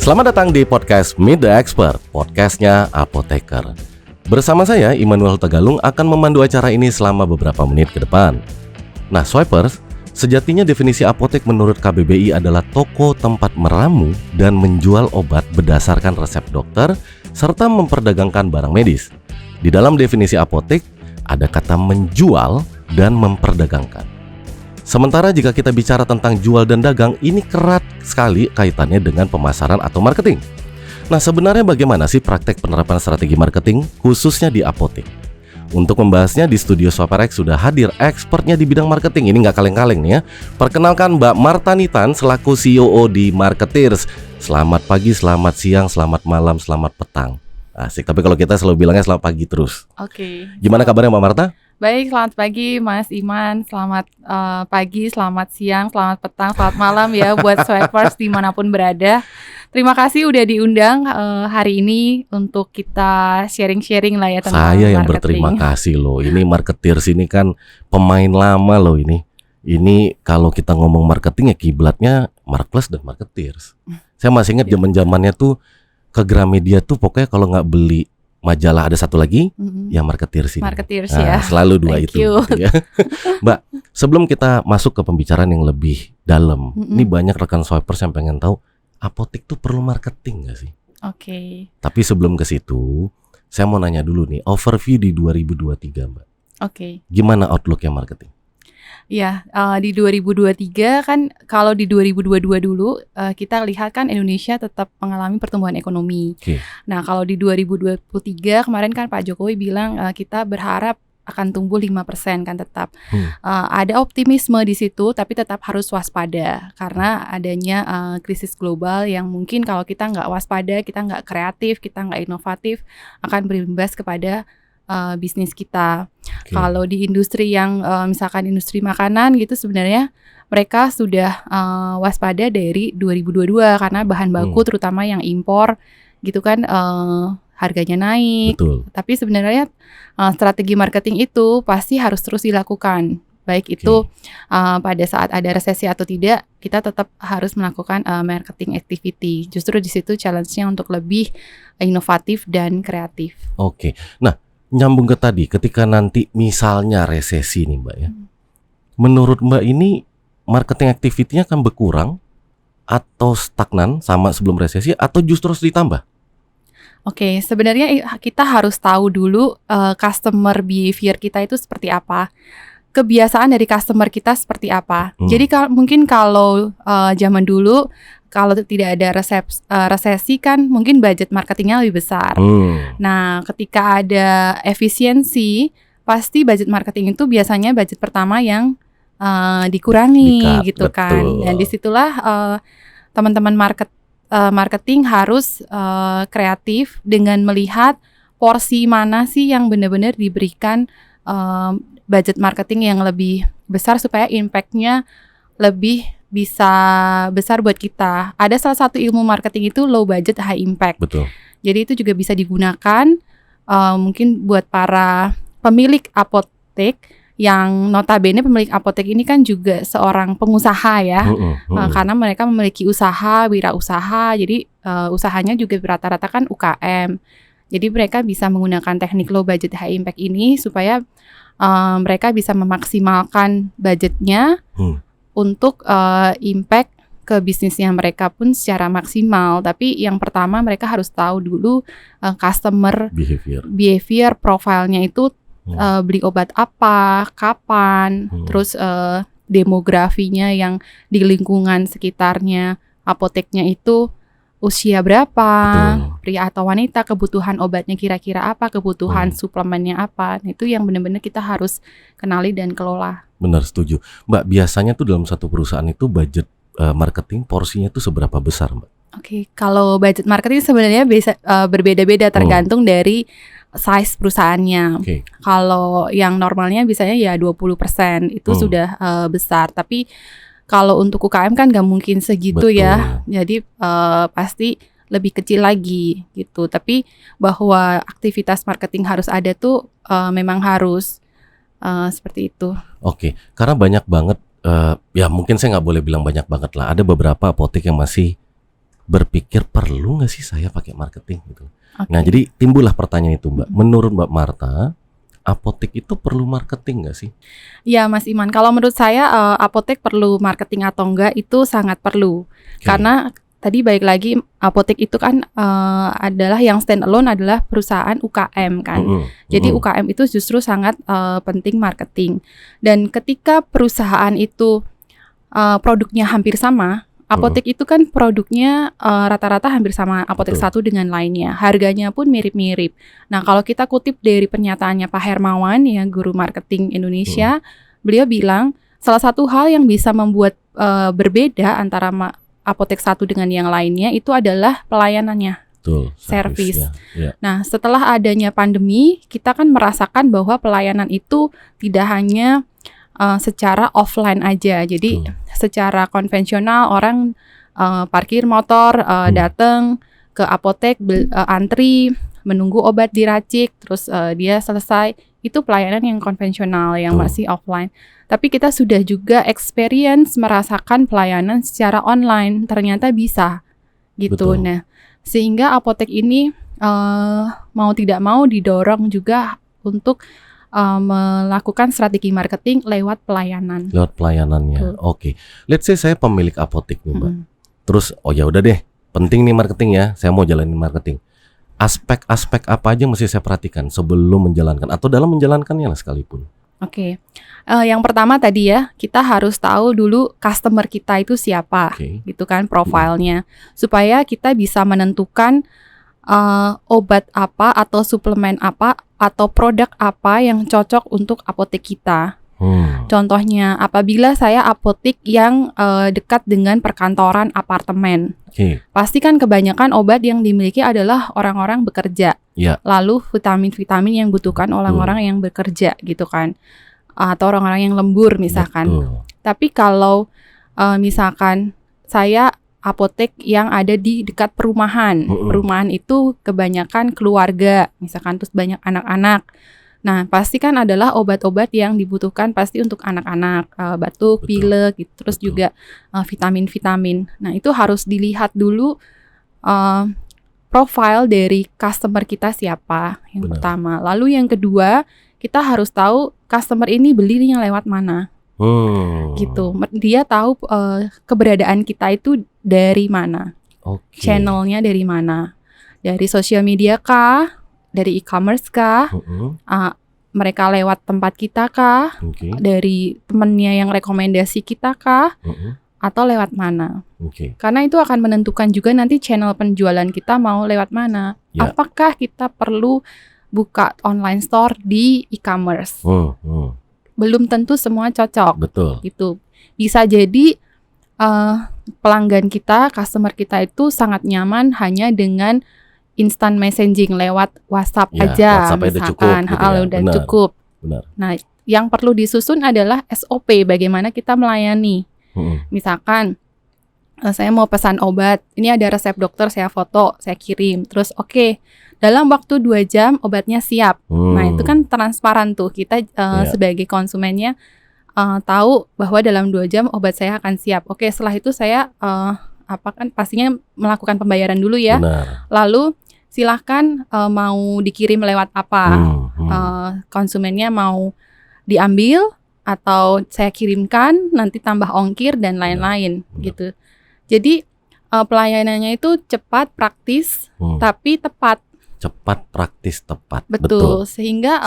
Selamat datang di podcast Meet the Expert, podcastnya Apoteker. Bersama saya, Immanuel Tegalung, akan memandu acara ini selama beberapa menit ke depan. Nah, Swipers, sejatinya definisi apotek menurut KBBI adalah toko tempat meramu dan menjual obat berdasarkan resep dokter, serta memperdagangkan barang medis. Di dalam definisi apotek, ada kata menjual dan memperdagangkan. Sementara jika kita bicara tentang jual dan dagang, ini erat sekali kaitannya dengan pemasaran atau marketing. Nah, sebenarnya bagaimana sih praktek penerapan strategi marketing, khususnya di apotek? Untuk membahasnya, di studio Swaparex sudah hadir expertnya di bidang marketing. Ini nggak kaleng-kaleng nih ya. Perkenalkan Mbak Marta Nitan selaku CEO di Marketeers. Selamat pagi, selamat siang, selamat malam, selamat petang. Asik, tapi kalau kita selalu bilangnya selamat pagi terus. Oke. Gimana kabarnya Mbak Marta? Baik, selamat pagi Mas Iman, selamat pagi, selamat siang, selamat petang, selamat malam ya buat Swipers dimanapun berada. Terima kasih udah diundang hari ini untuk kita sharing-sharing lah ya tentang Saya yang marketing. berterima kasih loh. Ini Marketeers ini kan pemain lama loh ini. Ini kalau kita ngomong marketing ya kiblatnya Marketplace dan Marketeers. Saya masih ingat zaman-zamannya tuh ke Gramedia tuh pokoknya kalau nggak beli majalah ada satu lagi yang Marketeers ini. Marketeers ya. Selalu dua Thank itu. you. Gitu ya. Mbak, sebelum kita masuk ke pembicaraan yang lebih dalam, ini banyak rekan Swipers yang pengen tahu apotek tuh perlu marketing nggak sih? Oke. Tapi sebelum ke situ, saya mau nanya dulu nih, overview di 2023 Mbak. Oke. Gimana outlooknya marketing? Ya, di 2023 kan kalau di 2022 dulu kita lihat kan Indonesia tetap mengalami pertumbuhan ekonomi. Oke. Nah, kalau di 2023 kemarin kan Pak Jokowi bilang kita berharap akan tumbuh 5% kan tetap. Ada optimisme di situ tapi tetap harus waspada karena adanya krisis global yang mungkin kalau kita nggak waspada, kita nggak kreatif, kita nggak inovatif akan berimbas kepada bisnis kita. Kalau di industri yang misalkan industri makanan gitu sebenarnya mereka sudah waspada dari 2022 karena bahan baku terutama yang impor gitu kan harganya naik. Betul. Tapi sebenarnya strategi marketing itu pasti harus terus dilakukan. Baik itu pada saat ada resesi atau tidak, kita tetap harus melakukan marketing activity. Justru di situ challenge-nya untuk lebih inovatif dan kreatif. Oke. Nah, nyambung ke tadi, ketika nanti misalnya resesi nih Mbak ya, menurut Mbak ini marketing activity-nya akan berkurang atau stagnan sama sebelum resesi atau justru harus ditambah? Oke, sebenarnya kita harus tahu dulu customer behavior kita itu seperti apa, kebiasaan dari customer kita seperti apa. Jadi mungkin kalau zaman dulu kalau tidak ada resesi kan mungkin budget marketingnya lebih besar. Nah, ketika ada efisiensi, pasti budget marketing itu biasanya budget pertama yang dikurangi gitu betul. kan. Dan disitulah teman-teman marketing harus kreatif dengan melihat porsi mana sih yang benar-benar diberikan budget marketing yang lebih besar supaya impact-nya lebih bisa besar buat kita. Ada salah satu ilmu marketing itu low budget high impact. Betul. Jadi itu juga bisa digunakan mungkin buat para pemilik apotek yang notabene pemilik apotek ini kan juga seorang pengusaha ya. Karena mereka memiliki usaha, wirausaha. Jadi usahanya juga rata-rata kan UKM. Jadi mereka bisa menggunakan teknik low budget high impact ini supaya mereka bisa memaksimalkan budgetnya untuk impact ke bisnisnya mereka pun secara maksimal. Tapi yang pertama mereka harus tahu dulu customer behavior profilnya itu beli obat apa, kapan, terus demografinya yang di lingkungan sekitarnya apoteknya itu usia berapa, pria atau wanita, kebutuhan obatnya kira-kira apa, kebutuhan suplemennya apa. Itu yang benar-benar kita harus kenali dan kelola. Benar, setuju. Mbak, biasanya tuh dalam satu perusahaan itu budget marketing porsinya tuh seberapa besar Mbak? Oke, kalau budget marketing sebenarnya berbeda-beda tergantung dari size perusahaannya. Kalau yang normalnya biasanya ya 20% itu sudah besar. Tapi kalau untuk UKM kan nggak mungkin segitu. Betul. Ya. Jadi pasti lebih kecil lagi gitu. Tapi bahwa aktivitas marketing harus ada tuh memang harus seperti itu. Oke, karena banyak banget ya mungkin saya nggak boleh bilang banyak banget lah. Ada beberapa apotek yang masih berpikir perlu nggak sih saya pakai marketing gitu. Oke. Nah, jadi timbullah pertanyaan itu, Mbak. Menurut Mbak Marta, apotek itu perlu marketing nggak sih? Ya, Mas Iman, kalau menurut saya apotek perlu marketing atau enggak itu sangat perlu. Oke. Karena tadi balik lagi apotek itu kan adalah yang stand alone adalah perusahaan UKM kan. Jadi UKM itu justru sangat penting marketing. Dan ketika perusahaan itu produknya hampir sama, apotek itu kan produknya rata-rata hampir sama apotek Betul. satu dengan lainnya. Harganya pun mirip-mirip. Nah, kalau kita kutip dari pernyataannya Pak Hermawan, ya guru marketing Indonesia, beliau bilang salah satu hal yang bisa membuat berbeda antara apotek satu dengan yang lainnya itu adalah pelayanannya. Betul, Service. ya. Nah, setelah adanya pandemi, kita kan merasakan bahwa pelayanan itu tidak hanya secara offline aja. Jadi secara konvensional orang parkir motor, datang ke apotek, antri, menunggu obat diracik, terus dia selesai. Itu pelayanan yang konvensional, yang masih offline. Tapi kita sudah juga experience merasakan pelayanan secara online. Ternyata bisa gitu. Betul. Nah, sehingga apotek ini mau tidak mau didorong juga untuk melakukan strategi marketing lewat pelayanan. Lewat pelayanannya. Oke. Let's say saya pemilik apotek nih, Mbak. Terus ya udah deh, penting nih marketing ya. Saya mau jalanin marketing. Aspek-aspek apa aja mesti saya perhatikan sebelum menjalankan atau dalam menjalankannya lah sekalipun. Oke. Yang pertama tadi ya, kita harus tahu dulu customer kita itu siapa, gitu kan, profilnya, supaya kita bisa menentukan obat apa atau suplemen apa atau produk apa yang cocok untuk apotek kita. Contohnya, apabila saya apotek yang dekat dengan perkantoran apartemen, pasti kan kebanyakan obat yang dimiliki adalah orang-orang bekerja. Lalu vitamin-vitamin yang butuhkan orang-orang yang bekerja gitu kan, atau orang-orang yang lembur misalkan. Tapi kalau misalkan saya apotek yang ada di dekat perumahan, perumahan itu kebanyakan keluarga, misalkan terus banyak anak-anak. Nah, pasti kan adalah obat-obat yang dibutuhkan pasti untuk anak-anak, batuk, pilek, gitu. Terus juga vitamin-vitamin. Nah, itu harus dilihat dulu profil dari customer kita siapa yang pertama. Lalu yang kedua, kita harus tahu customer ini belinya lewat mana. Gitu. Dia tahu keberadaan kita itu dari mana. Channelnya dari mana. Dari sosial media kah? Dari e-commerce kah? Mereka lewat tempat kita kah? Dari temennya yang rekomendasi kita kah? Atau lewat mana? Karena itu akan menentukan juga nanti channel penjualan kita mau lewat mana. Apakah kita perlu buka online store di e-commerce? Belum tentu semua cocok. Betul. Gitu. Bisa jadi pelanggan kita, customer kita itu sangat nyaman hanya dengan instant messaging lewat WhatsApp aja, WhatsApp misalkan, udah cukup. Nah, yang perlu disusun adalah SOP, bagaimana kita melayani. Misalkan saya mau pesan obat, ini ada resep dokter, saya foto, saya kirim, terus dalam waktu 2 jam obatnya siap. Nah, itu kan transparan tuh, kita sebagai konsumennya tahu bahwa dalam 2 jam obat saya akan siap. Setelah itu saya pastinya melakukan pembayaran dulu ya. Lalu silahkan mau dikirim lewat apa, konsumennya mau diambil atau saya kirimkan, nanti tambah ongkir dan lain-lain gitu. Jadi pelayanannya itu cepat, praktis, tapi tepat. Cepat, praktis, tepat. Betul. Sehingga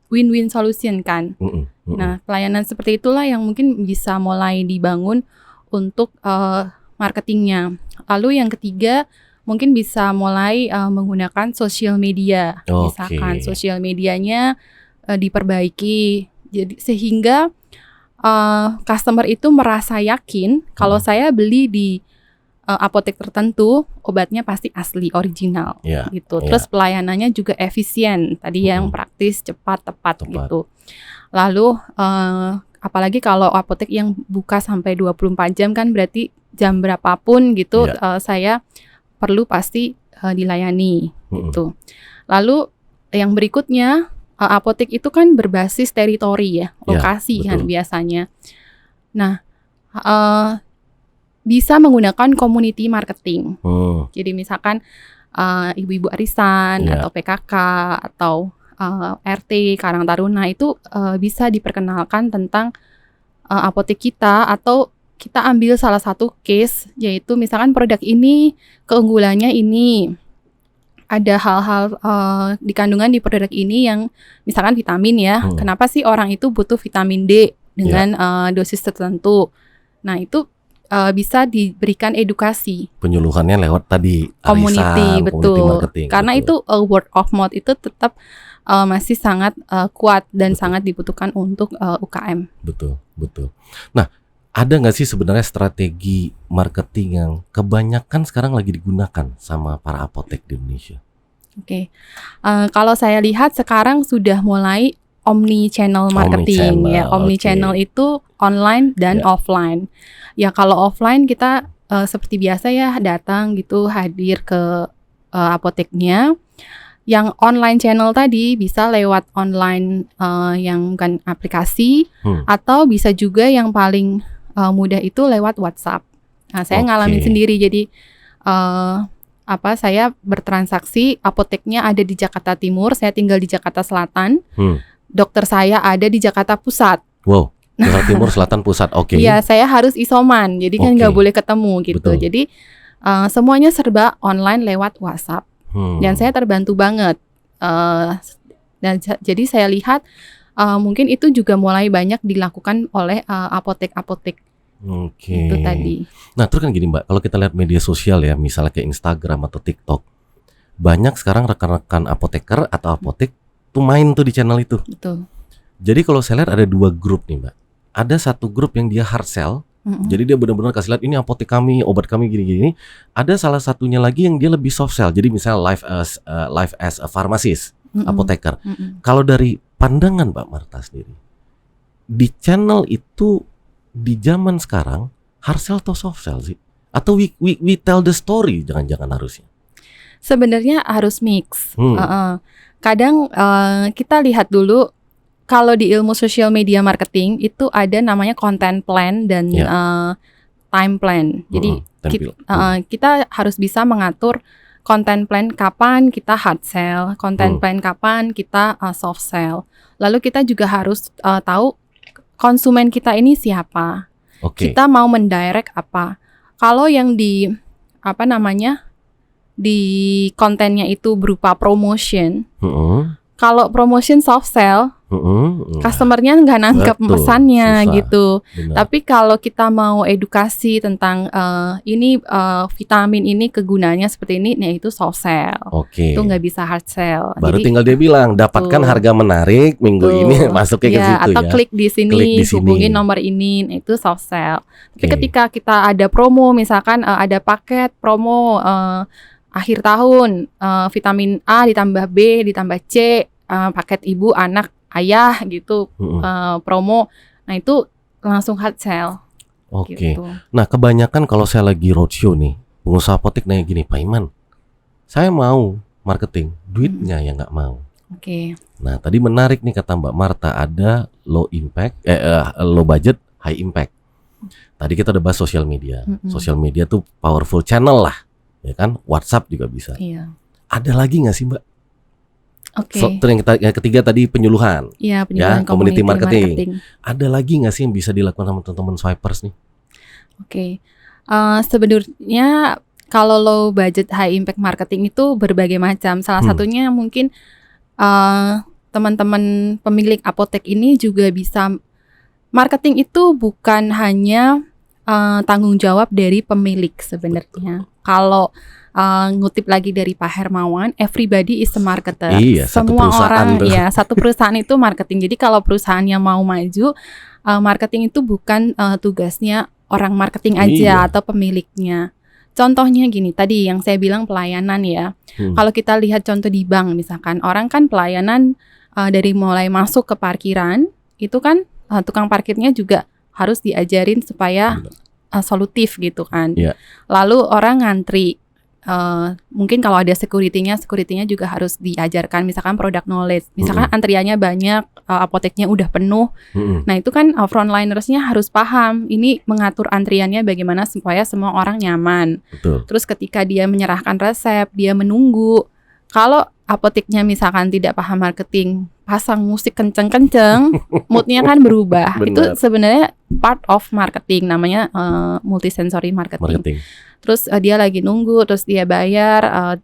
win-win solution kan. Nah, pelayanan seperti itulah yang mungkin bisa mulai dibangun untuk marketingnya. Lalu yang ketiga, mungkin bisa mulai menggunakan sosial media. Misalkan sosial medianya diperbaiki. Jadi sehingga customer itu merasa yakin kalau saya beli di apotek tertentu obatnya pasti asli, original, gitu. Terus pelayanannya juga efisien, tadi yang praktis, cepat, tepat gitu. Lalu apalagi kalau apotek yang buka sampai 24 jam kan berarti jam berapapun gitu saya perlu pasti dilayani gitu. Lalu yang berikutnya, apotek itu kan berbasis teritori ya, lokasi kan biasanya. Nah, bisa menggunakan community marketing. Jadi misalkan ibu-ibu arisan atau PKK atau RT Karang Taruna itu bisa diperkenalkan tentang apotek kita, atau kita ambil salah satu case, yaitu misalkan produk ini keunggulannya ini, ada hal-hal di kandungan di produk ini yang misalkan vitamin ya. Kenapa sih orang itu butuh vitamin D dengan dosis tertentu? Nah itu bisa diberikan edukasi. Penyuluhannya lewat tadi community, community marketing. Karena itu word of mouth itu tetap masih sangat kuat dan sangat dibutuhkan untuk UKM. Betul. Nah, ada nggak sih sebenarnya strategi marketing yang kebanyakan sekarang lagi digunakan sama para apotek di Indonesia? Oke. Kalau saya lihat sekarang sudah mulai omni-channel marketing. Omni-channel itu online dan offline. Ya kalau offline kita seperti biasa ya datang gitu, hadir ke apoteknya. Yang online channel tadi bisa lewat online yang bukan aplikasi, atau bisa juga yang paling mudah itu lewat WhatsApp. Nah saya ngalamin sendiri, jadi saya bertransaksi, apoteknya ada di Jakarta Timur, saya tinggal di Jakarta Selatan. Dokter saya ada di Jakarta Pusat. Wow, Jakarta Timur, Selatan, Pusat, Iya, saya harus isoman, jadi kan nggak boleh ketemu gitu. Betul. Jadi semuanya serba online lewat WhatsApp. Dan saya terbantu banget. Dan jadi saya lihat mungkin itu juga mulai banyak dilakukan oleh apotek-apotek. Itu tadi. Nah, terus kan gini Mbak, kalau kita lihat media sosial ya, misalnya kayak Instagram atau TikTok, banyak sekarang rekan-rekan apoteker atau apotek tuh main tuh di channel itu. Betul. Jadi kalau saya lihat ada 2 grup nih Mbak. Ada satu grup yang dia hard sell, jadi dia benar-benar kasih lihat ini apotek kami, obat kami gini-gini. Ada salah satunya lagi yang dia lebih soft sell. Jadi misalnya live as a pharmacist, apoteker. Kalau dari pandangan Mbak Marta sendiri, di channel itu di zaman sekarang hard sell atau soft sell sih? Atau we tell the story, jangan-jangan harusnya? Sebenarnya harus mix. Kadang kita lihat dulu, kalau di ilmu social media marketing itu ada namanya content plan dan time plan. Jadi kita harus bisa mengatur content plan kapan kita hard sell, content plan kapan kita soft sell. Lalu kita juga harus tahu konsumen kita ini siapa. Kita mau mendirect apa. Kalau yang di di kontennya itu berupa promotion. Kalau promotion soft sell, customernya nggak nangkep pesannya gitu. Benar. Tapi kalau kita mau edukasi tentang ini vitamin ini kegunaannya seperti ini, nah itu soft sell. Itu nggak bisa hard sell. Baru tinggal dia bilang dapatkan harga menarik minggu ini, masuknya ke situ atau klik di sini, hubungi nomor ini, nah itu soft sell. Tapi ketika kita ada promo, misalkan ada paket promo akhir tahun, vitamin A ditambah B ditambah C, paket ibu, anak, ayah gitu, promo. Nah itu langsung hard sell. Gitu. Nah kebanyakan kalau saya lagi roadshow nih, pengusaha apotek nanya gini, Pak Iman, saya mau marketing, duitnya yang nggak mau. Nah tadi menarik nih kata Mbak Marta, ada low budget, high impact. Tadi kita udah bahas sosial media. Sosial media tuh powerful channel lah, ya kan? WhatsApp juga bisa. Ada lagi nggak sih Mbak? Yang ketiga tadi penyuluhan. Penyuluhan community marketing. Ada lagi nggak sih yang bisa dilakukan sama teman-teman swipers nih? Sebenarnya kalau low budget high impact marketing itu berbagai macam. Salah satunya mungkin teman-teman pemilik apotek ini juga bisa. Marketing itu bukan hanya tanggung jawab dari pemilik sebenarnya. Kalau ngutip lagi dari Pak Hermawan, everybody is a marketer. Semua orang satu perusahaan itu marketing. Jadi kalau perusahaannya mau maju, marketing itu bukan tugasnya orang marketing aja atau pemiliknya. Contohnya gini, tadi yang saya bilang pelayanan ya. Kalau kita lihat contoh di bank misalkan, orang kan pelayanan dari mulai masuk ke parkiran, itu kan tukang parkirnya juga harus diajarin supaya solutif gitu kan. Lalu orang ngantri, mungkin kalau ada security-nya juga harus diajarkan. Misalkan product knowledge, misalkan antriannya banyak, apoteknya udah penuh. Nah itu kan frontlinersnya harus paham ini mengatur antriannya bagaimana supaya semua orang nyaman. Betul. Terus ketika dia menyerahkan resep, dia menunggu. Kalau apoteknya misalkan tidak paham marketing, pasang musik kenceng-kenceng, moodnya kan berubah. Itu sebenarnya part of marketing, namanya multisensory marketing. Terus dia lagi nunggu, terus dia bayar,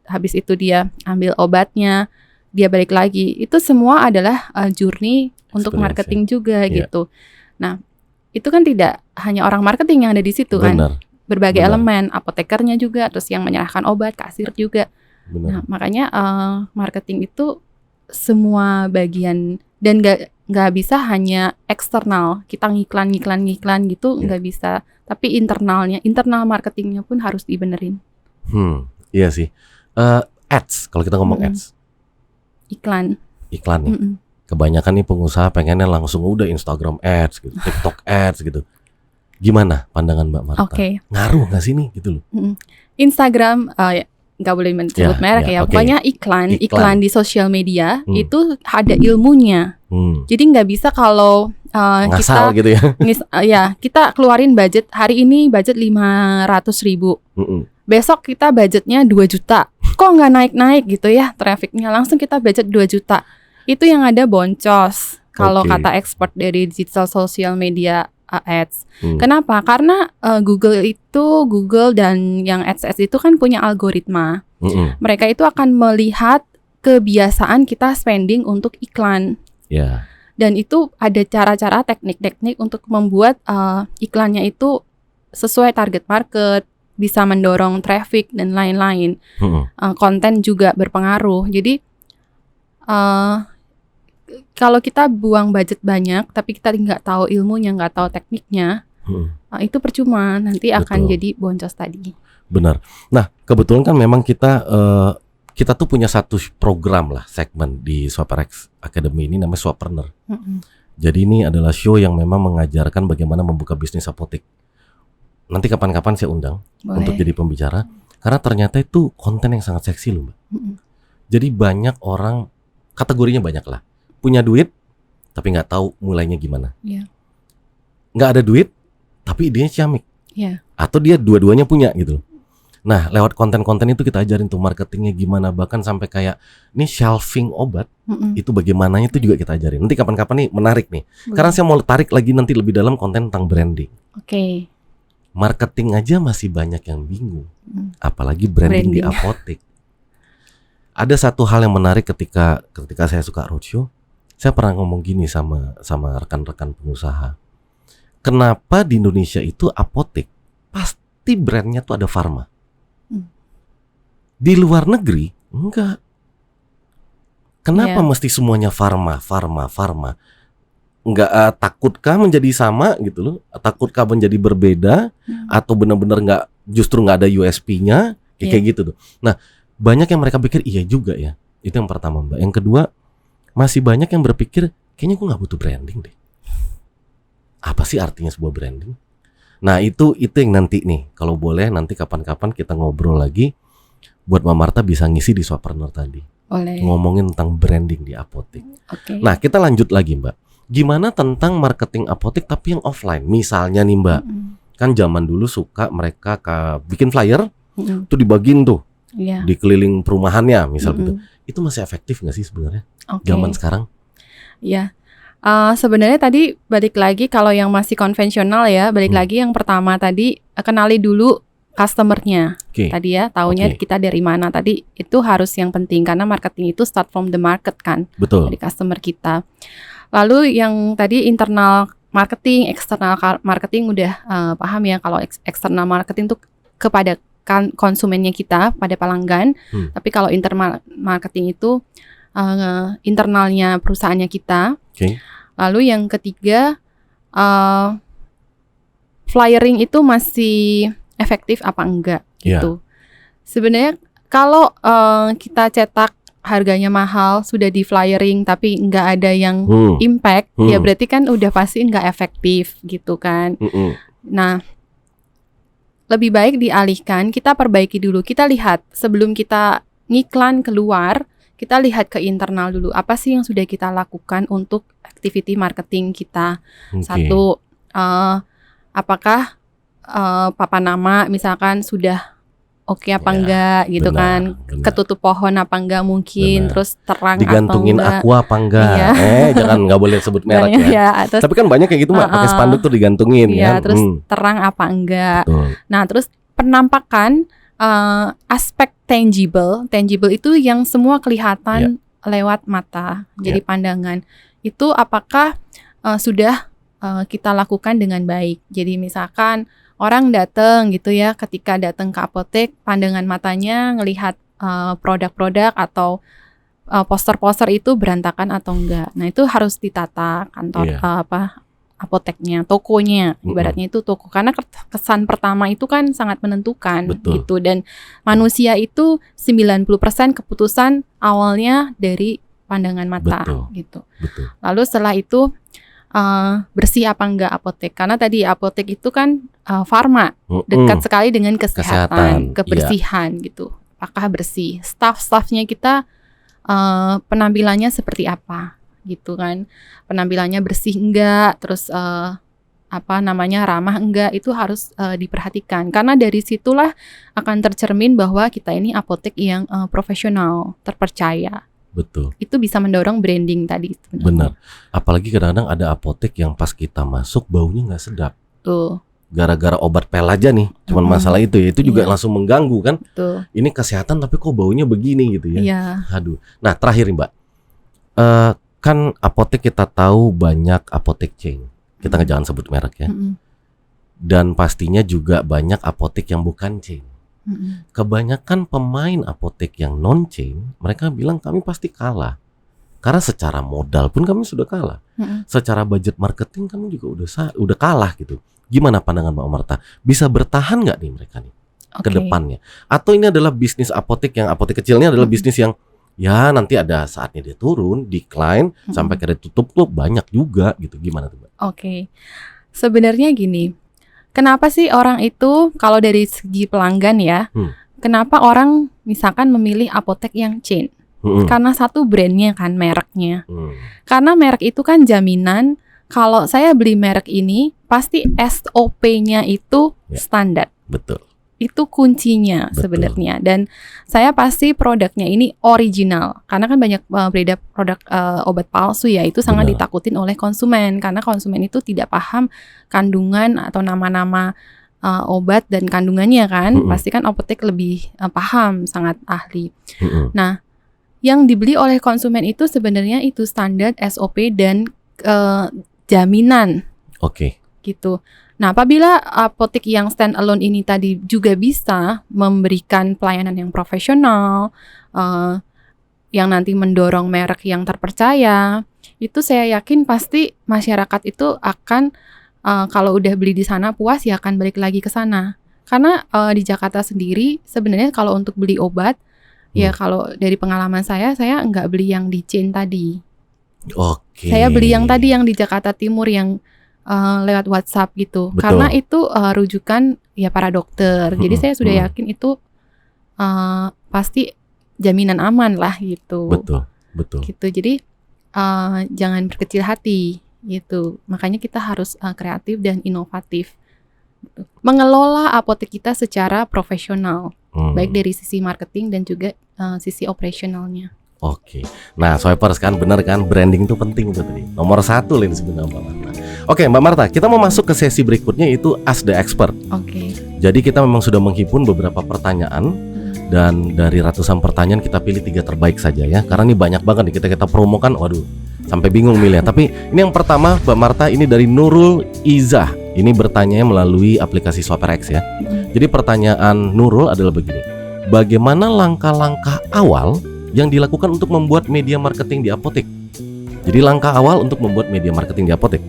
habis itu dia ambil obatnya, dia balik lagi. Itu semua adalah journey untuk marketing juga gitu. Nah, itu kan tidak hanya orang marketing yang ada di situ kan. Berbagai elemen, apotekernya juga, terus yang menyerahkan obat, kasir juga. Nah, makanya marketing itu semua bagian, dan nggak bisa hanya eksternal, kita ngiklan gitu, nggak bisa. Tapi internal marketingnya pun harus dibenerin. Iya sih. Ads, kalau kita ngomong ads, iklan nih. Kebanyakan nih pengusaha pengennya langsung udah Instagram ads, gitu, TikTok ads gitu. Gimana pandangan Mbak Marta? Ngaruh nggak sih nih gitu loh? Instagram, nggak boleh menyebut merek ya. Pokoknya iklan di sosial media itu ada ilmunya. Jadi nggak bisa kalau ngasal kita gitu ya. Kita keluarin budget hari ini, budget 500.000. Besok kita budgetnya 2 juta. Kok nggak naik-naik gitu ya trafficnya? Langsung kita budget 2 juta. Itu yang ada boncos. Kalau kata expert dari digital social media ads. Kenapa? Karena Google dan yang ads itu kan punya algoritma. Mereka itu akan melihat kebiasaan kita spending untuk iklan. Dan itu ada cara-cara, teknik-teknik untuk membuat iklannya itu sesuai target market, bisa mendorong traffic dan lain-lain. Konten juga berpengaruh. Jadi kalau kita buang budget banyak, tapi kita nggak tahu ilmunya, nggak tahu tekniknya, itu percuma. Nanti akan jadi boncos tadi. Benar. Nah, kebetulan kan memang kita tuh punya satu program lah, segmen di SwiperX Academy ini namanya Swapreneur. Jadi ini adalah show yang memang mengajarkan bagaimana membuka bisnis apotek. Nanti kapan-kapan saya undang untuk jadi pembicara, karena ternyata itu konten yang sangat seksi loh, Mbak. Jadi banyak orang, kategorinya banyak lah, punya duit tapi nggak tahu mulainya gimana. Nggak ada duit tapi idenya ciamik. Atau dia dua-duanya punya gitu loh. Nah, lewat konten-konten itu kita ajarin tuh marketingnya gimana, bahkan sampai kayak ini shelving obat itu bagaimananya itu juga kita ajarin. Nanti kapan-kapan nih menarik nih. Karena saya mau tarik lagi nanti lebih dalam konten tentang branding. Marketing aja masih banyak yang bingung. Apalagi branding di apotek. Ada satu hal yang menarik ketika saya suka roadshow. Saya pernah ngomong gini sama rekan-rekan pengusaha. Kenapa di Indonesia itu apotek pasti brandnya tuh ada Pharma? Di luar negeri enggak. Kenapa mesti semuanya Pharma? Enggak, takutkah menjadi sama gitu loh? Takutkah menjadi berbeda? Atau benar-benar justru nggak ada USP-nya? Kayak gitu tuh. Nah, banyak yang mereka pikir iya juga ya. Itu yang pertama, Mbak. Yang kedua, masih banyak yang berpikir kayaknya gue nggak butuh branding deh. Apa sih artinya sebuah branding? Nah, itu yang nanti nih, kalau boleh nanti kapan-kapan kita ngobrol lagi. Buat Mbak Marta bisa ngisi di Swapreneur tadi. Ngomongin tentang branding di apotek. Nah, kita lanjut lagi, Mbak. Gimana tentang marketing apotek tapi yang offline? Misalnya nih, Mbak, kan zaman dulu suka mereka bikin flyer, tuh dibagiin tuh di keliling perumahannya, misal gitu. Itu masih efektif nggak sih sebenarnya zaman sekarang? Sebenarnya tadi balik lagi kalau yang masih konvensional ya, balik lagi yang pertama tadi kenali dulu customernya. Tadi ya, taunya kita dari mana tadi, itu harus yang penting karena marketing itu start from the market kan. Dari customer kita. Lalu yang tadi internal marketing, eksternal marketing udah paham ya. Kalau eksternal marketing itu kepada konsumennya kita, pada pelanggan. Tapi kalau internal marketing itu internalnya perusahaannya kita. Lalu yang ketiga, flyering itu masih efektif apa enggak gitu. Sebenarnya kalau kita cetak harganya mahal, sudah di flyering tapi nggak ada yang impact, ya berarti kan udah pasti nggak efektif gitu kan. Nah, lebih baik dialihkan, kita perbaiki dulu. Kita lihat sebelum kita ngiklan keluar, kita lihat ke internal dulu. Apa sih yang sudah kita lakukan untuk activity marketing kita? Satu, apakah papan nama misalkan sudah oke apa enggak gitu kan, ketutup pohon apa enggak mungkin, terus terang digantungin atau enggak, aqua apa enggak, jangan nggak boleh sebut merek ya. Terus, tapi kan banyak kayak gitu Mbak, pakai spanduk tuh digantungin kan. Terus terang apa enggak. Betul. Nah terus penampakan aspek tangible itu yang semua kelihatan lewat mata, jadi pandangan itu apakah sudah kita lakukan dengan baik. Jadi misalkan orang datang gitu ya, ketika datang ke apotek, pandangan matanya ngelihat produk-produk atau poster-poster itu berantakan atau enggak. Nah itu harus ditata kantor apoteknya, tokonya, ibaratnya itu toko. Karena kesan pertama itu kan sangat menentukan. Betul. Gitu. Dan manusia itu 90% keputusan awalnya dari pandangan mata. Betul. Gitu. Betul. Lalu setelah itu bersih apa enggak apotek, karena tadi apotek itu kan farma, dekat sekali dengan kesehatan, kebersihan gitu. Apakah bersih? Staff-staffnya kita penampilannya seperti apa gitu kan? Penampilannya bersih enggak? Terus ramah enggak? Itu harus diperhatikan, karena dari situlah akan tercermin bahwa kita ini apotek yang profesional, terpercaya. Betul. Itu bisa mendorong branding tadi. Benar. Apalagi kadang-kadang ada apotek yang pas kita masuk baunya nggak sedap. Tuh. Gara-gara obat pel aja nih, cuman masalah itu ya, itu juga langsung mengganggu kan. Betul. Ini kesehatan tapi kok baunya begini gitu ya. Iya. Aduh. Nah terakhir nih Mbak, kan apotek kita tahu banyak apotek chain. Kita jangan sebut merek ya. Dan pastinya juga banyak apotek yang bukan chain. Kebanyakan pemain apotek yang non chain, mereka bilang kami pasti kalah. Karena secara modal pun kami sudah kalah. Secara budget marketing kami juga udah kalah gitu. Gimana pandangan Mbak Marta? Bisa bertahan nggak nih mereka nih ke depannya? Atau ini adalah bisnis apotek yang apotek kecilnya adalah bisnis yang ya nanti ada saatnya dia turun, decline, sampai kira tutup tuh banyak juga gitu. Gimana tuh Mbak? Sebenarnya gini. Kenapa sih orang itu kalau dari segi pelanggan ya, kenapa orang misalkan memilih apotek yang chain? Karena satu brandnya kan, mereknya. Karena merek itu kan jaminan kalau saya beli merek ini pasti SOP-nya itu standar. Betul. Itu kuncinya sebenarnya. Dan saya pasti produknya ini original. Karena kan banyak beredar produk obat palsu ya. Itu sangat ditakutin oleh konsumen. Karena konsumen itu tidak paham kandungan atau nama-nama obat dan kandungannya kan. Pasti kan apotek lebih paham, sangat ahli. Nah, yang dibeli oleh konsumen itu sebenarnya itu standar SOP dan jaminan. Gitu. Nah, apabila apotek yang stand alone ini tadi juga bisa memberikan pelayanan yang profesional, yang nanti mendorong merek yang terpercaya, itu saya yakin pasti masyarakat itu akan kalau udah beli di sana puas ya akan balik lagi ke sana. Karena di Jakarta sendiri sebenarnya kalau untuk beli obat, ya kalau dari pengalaman saya nggak beli yang di chain tadi. Saya beli yang tadi yang di Jakarta Timur yang lewat WhatsApp gitu. Betul. Karena itu rujukan ya para dokter. Jadi saya sudah yakin itu pasti jaminan aman lah gitu. Betul. Gitu. Jadi jangan berkecil hati gitu. Makanya kita harus kreatif dan inovatif. Mengelola apotek kita secara profesional, baik dari sisi marketing dan juga sisi operasionalnya. Nah Swipers kan bener kan, branding itu penting tuh tadi. Nomor 1 Lin sebenarnya Mbak Marta. Mbak Marta, kita mau masuk ke sesi berikutnya yaitu Ask the Expert. Jadi kita memang sudah menghimpun beberapa pertanyaan dan dari ratusan pertanyaan kita pilih 3 terbaik saja ya. Karena ini banyak banget nih kita promokan, waduh sampai bingung milih. Tapi ini yang pertama Mbak Marta, ini dari Nurul Izah. Ini bertanya melalui aplikasi SwiperX ya. Jadi pertanyaan Nurul adalah begini. Bagaimana langkah-langkah awal yang dilakukan untuk membuat media marketing di apotek? Jadi langkah awal untuk membuat media marketing di apotek.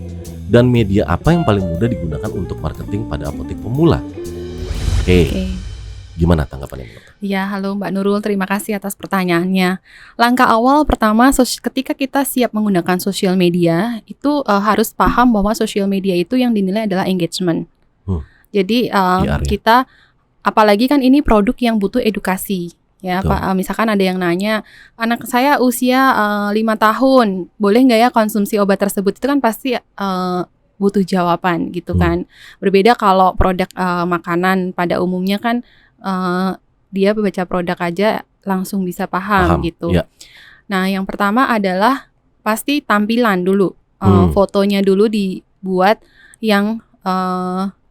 Dan media apa yang paling mudah digunakan untuk marketing pada apotek pemula? Gimana tanggapannya Mbak? Ya, halo Mbak Nurul, terima kasih atas pertanyaannya. Langkah awal pertama, ketika kita siap menggunakan sosial media, itu harus paham bahwa sosial media itu yang dinilai adalah engagement. Jadi PR, ya. kita apalagi kan ini produk yang butuh edukasi. Ya, Pak, misalkan ada yang nanya, anak saya usia 5 tahun, boleh nggak ya konsumsi obat tersebut? Itu kan pasti butuh jawaban gitu kan. Berbeda kalau produk makanan pada umumnya kan dia baca produk aja langsung bisa paham gitu. Ya. Nah, yang pertama adalah pasti tampilan dulu, fotonya dulu dibuat yang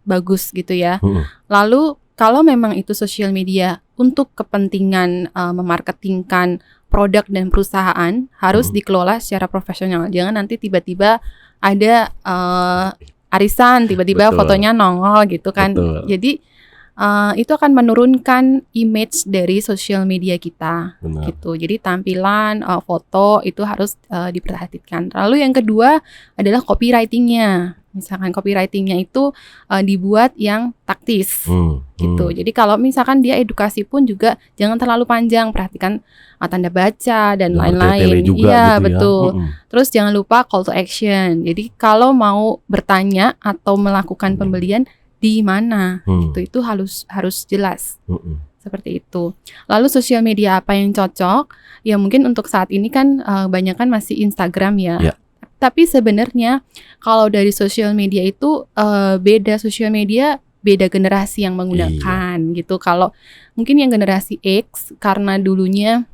bagus gitu ya. Lalu kalau memang itu sosial media untuk kepentingan memarketingkan produk dan perusahaan harus dikelola secara profesional. Jangan nanti tiba-tiba ada arisan, tiba-tiba fotonya nongol gitu kan. Betul. Jadi itu akan menurunkan image dari sosial media kita. Gitu. Jadi tampilan, foto itu harus diperhatikan. Lalu yang kedua adalah copywriting-nya. Misalkan copywriting-nya itu dibuat yang taktis gitu. Jadi kalau misalkan dia edukasi pun juga jangan terlalu panjang, perhatikan tanda baca dan lain-lain. gitu Iya, betul. Ya. Terus jangan lupa call to action. Jadi kalau mau bertanya atau melakukan pembelian di mana itu harus jelas. Seperti itu. Lalu sosial media apa yang cocok? Ya mungkin untuk saat ini kan banyak kan masih Instagram ya. Tapi sebenarnya kalau dari sosial media itu beda sosial media, beda generasi yang menggunakan gitu. Kalau mungkin yang generasi X karena dulunya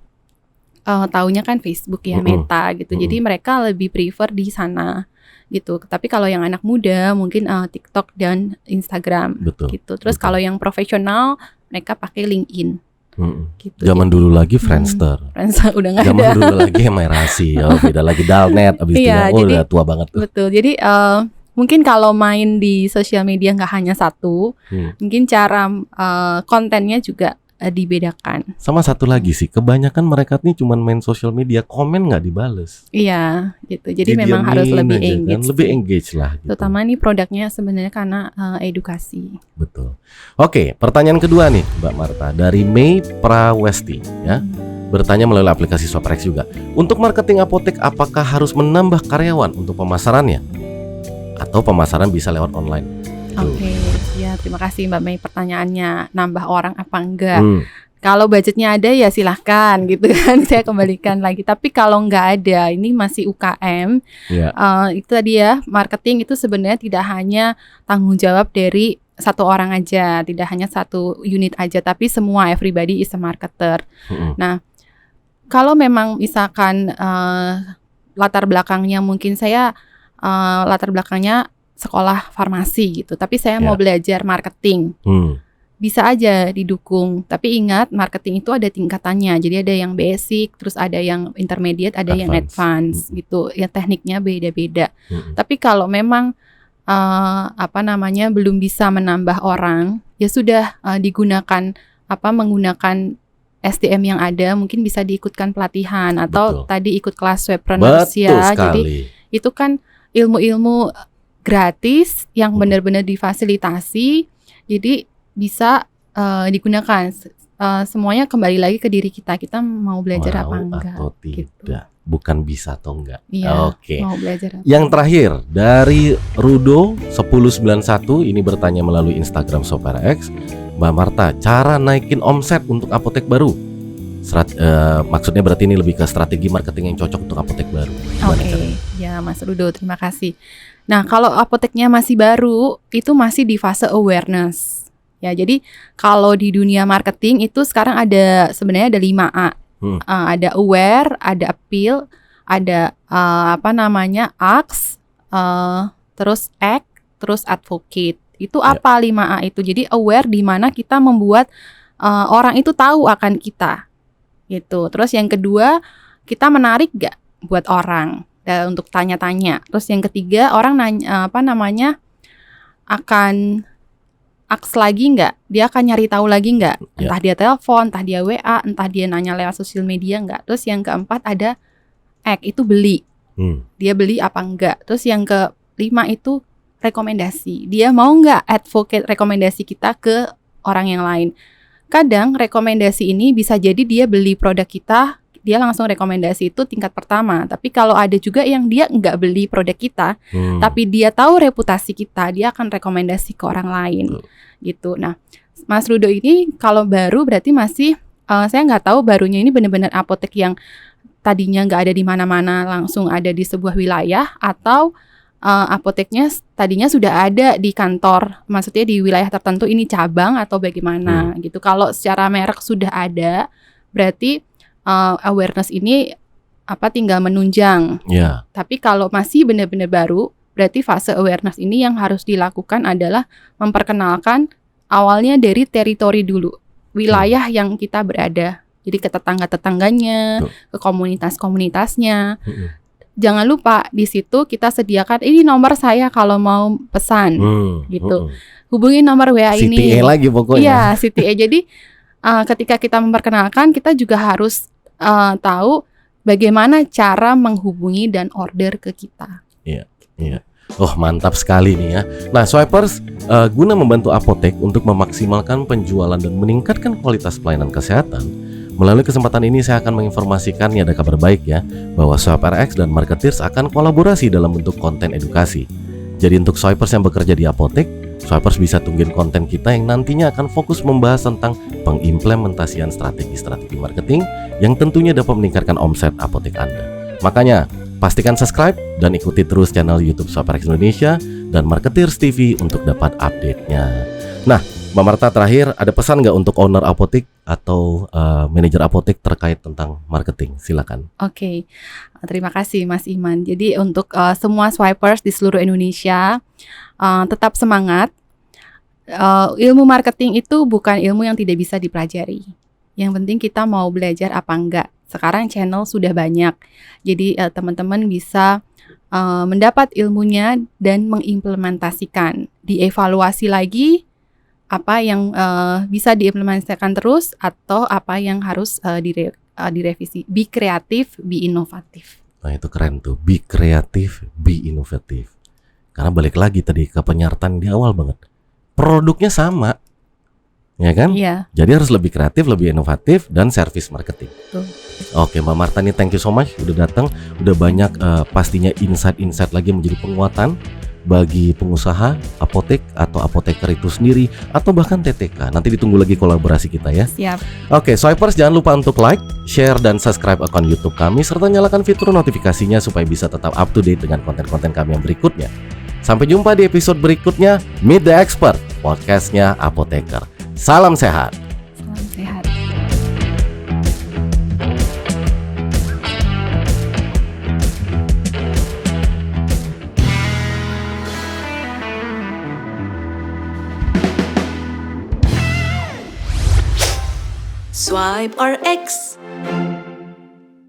taunya kan Facebook ya, Meta gitu. Jadi mereka lebih prefer di sana gitu. Tapi kalau yang anak muda mungkin TikTok dan Instagram gitu. Terus kalau yang profesional mereka pakai LinkedIn. Gitu. Zaman dulu lagi Friendster. Friendster udah nggak ada. Zaman dulu lagi Emerasi, beda lagi Dalnet, abis itu udah tua banget tuh. Betul. Jadi mungkin kalau main di sosial media nggak hanya satu, mungkin cara kontennya juga dibedakan. Sama satu lagi sih, kebanyakan mereka nih cuman main sosial media, komen nggak dibales. Iya, gitu. Jadi memang harus lebih engage. Kan? Lebih engage lah. Gitu. Terutama nih produknya sebenarnya karena edukasi. Betul. Oke, pertanyaan kedua nih, Mbak Marta dari Mei Prawesti, ya. Bertanya melalui aplikasi Swaprex juga. Untuk marketing apotek, apakah harus menambah karyawan untuk pemasarannya? Atau pemasaran bisa lewat online? Oke, ya terima kasih Mbak Mei pertanyaannya. Nambah orang apa enggak? Kalau budgetnya ada ya silahkan gitu kan, saya kembalikan lagi. Tapi kalau nggak ada, ini masih UKM. Itu tadi ya, marketing itu sebenarnya tidak hanya tanggung jawab dari satu orang aja, tidak hanya satu unit aja, tapi semua, everybody is a marketer. Nah, kalau memang misalkan latar belakangnya mungkin saya latar belakangnya sekolah farmasi gitu, tapi saya mau belajar marketing, bisa aja didukung. Tapi ingat marketing itu ada tingkatannya, jadi ada yang basic, terus ada yang intermediate, ada yang advance gitu. Ya tekniknya beda-beda. Tapi kalau memang belum bisa menambah orang, ya sudah digunakan menggunakan SDM yang ada, mungkin bisa diikutkan pelatihan atau tadi ikut kelas webpreneurs ya. Jadi itu kan ilmu-ilmu gratis yang benar-benar difasilitasi, jadi bisa digunakan. Semuanya kembali lagi ke diri kita mau belajar apa enggak atau tidak, gitu. Bukan bisa atau enggak. Oke. Mau belajar apa. Yang terakhir dari Rudo 1091 ini bertanya melalui Instagram Swaprex, Mbak Marta, cara naikin omset untuk apotek baru. Maksudnya berarti ini lebih ke strategi marketing yang cocok untuk apotek baru. Oke, ya Mas Rudo, terima kasih. Nah, kalau apoteknya masih baru, itu masih di fase awareness. Ya, jadi kalau di dunia marketing itu sekarang sebenarnya ada 5A. Ada aware, ada appeal, ada acts, terus act, terus advocate. Itu apa 5A itu? Jadi aware di mana kita membuat orang itu tahu akan kita. Gitu. Terus yang kedua, kita menarik gak buat orang untuk tanya-tanya. Terus yang ketiga, orang nanya akan aks lagi nggak? Dia akan nyari tahu lagi nggak? Entah dia telepon, entah dia WA, entah dia nanya lewat sosial media nggak? Terus yang keempat ada act, itu beli. Dia beli apa enggak? Terus yang kelima itu rekomendasi. Dia mau nggak advocate rekomendasi kita ke orang yang lain? Kadang rekomendasi ini bisa jadi dia beli produk kita dia langsung rekomendasi itu tingkat pertama. Tapi kalau ada juga yang dia nggak beli produk kita, tapi dia tahu reputasi kita, dia akan rekomendasi ke orang lain, gitu. Nah, Mas Rudo ini kalau baru berarti masih, saya nggak tahu barunya ini benar-benar apotek yang tadinya nggak ada di mana-mana, langsung ada di sebuah wilayah, atau apoteknya tadinya sudah ada di kantor, maksudnya di wilayah tertentu ini cabang atau bagaimana gitu. Kalau secara merek sudah ada, berarti awareness ini tinggal menunjang. Tapi kalau masih benar-benar baru, berarti fase awareness ini yang harus dilakukan adalah memperkenalkan awalnya dari teritori dulu, wilayah yang kita berada. Jadi ke tetangga-tetangganya, ke komunitas-komunitasnya. Jangan lupa di situ kita sediakan ini nomor saya kalau mau pesan, gitu. Hubungi nomor WA ini. CTA lagi pokoknya. Iya, CTA. Jadi ketika kita memperkenalkan, kita juga harus tahu bagaimana cara menghubungi dan order ke kita. Iya. Oh, mantap sekali nih ya. Nah, Swipers, guna membantu apotek untuk memaksimalkan penjualan dan meningkatkan kualitas pelayanan kesehatan, melalui kesempatan ini saya akan menginformasikan ada kabar baik ya, bahwa SwiperX dan Marketeers akan kolaborasi dalam bentuk konten edukasi. Jadi untuk Swipers yang bekerja di apotek, Swipers bisa tungguin konten kita yang nantinya akan fokus membahas tentang pengimplementasian strategi-strategi marketing yang tentunya dapat meningkatkan omset apotek Anda. Makanya, pastikan subscribe dan ikuti terus channel YouTube SwiperX Indonesia dan Marketeers TV untuk dapat update-nya. Nah, Mbak Marta, terakhir ada pesan nggak untuk owner apotek atau manajer apotek terkait tentang marketing? Silakan. Oke, terima kasih Mas Iman. Jadi untuk semua swipers di seluruh Indonesia, tetap semangat. Ilmu marketing itu bukan ilmu yang tidak bisa dipelajari. Yang penting kita mau belajar apa enggak. Sekarang channel sudah banyak, jadi teman-teman bisa mendapat ilmunya dan mengimplementasikan, dievaluasi lagi apa yang bisa diimplementasikan terus atau apa yang harus direvisi. Be kreatif, be inovatif. Nah, itu keren tuh, be kreatif, be inovatif. Karena balik lagi tadi ke penyertaan di awal banget, produknya sama, ya kan? Iya. Jadi harus lebih kreatif, lebih inovatif, dan service marketing. Oke, Mbak Marta nih, thank you so much udah datang, udah banyak pastinya insight-insight lagi menjadi penguatan bagi pengusaha apotek atau apoteker itu sendiri atau bahkan TTK. Nanti ditunggu lagi kolaborasi kita ya. Siap. Oke, Swipers, jangan lupa untuk like, share, dan subscribe akun YouTube kami serta nyalakan fitur notifikasinya supaya bisa tetap up to date dengan konten-konten kami yang berikutnya. Sampai jumpa di episode berikutnya. Meet the Expert, podcastnya Apoteker. Salam sehat. Salam sehat. Swipe RX.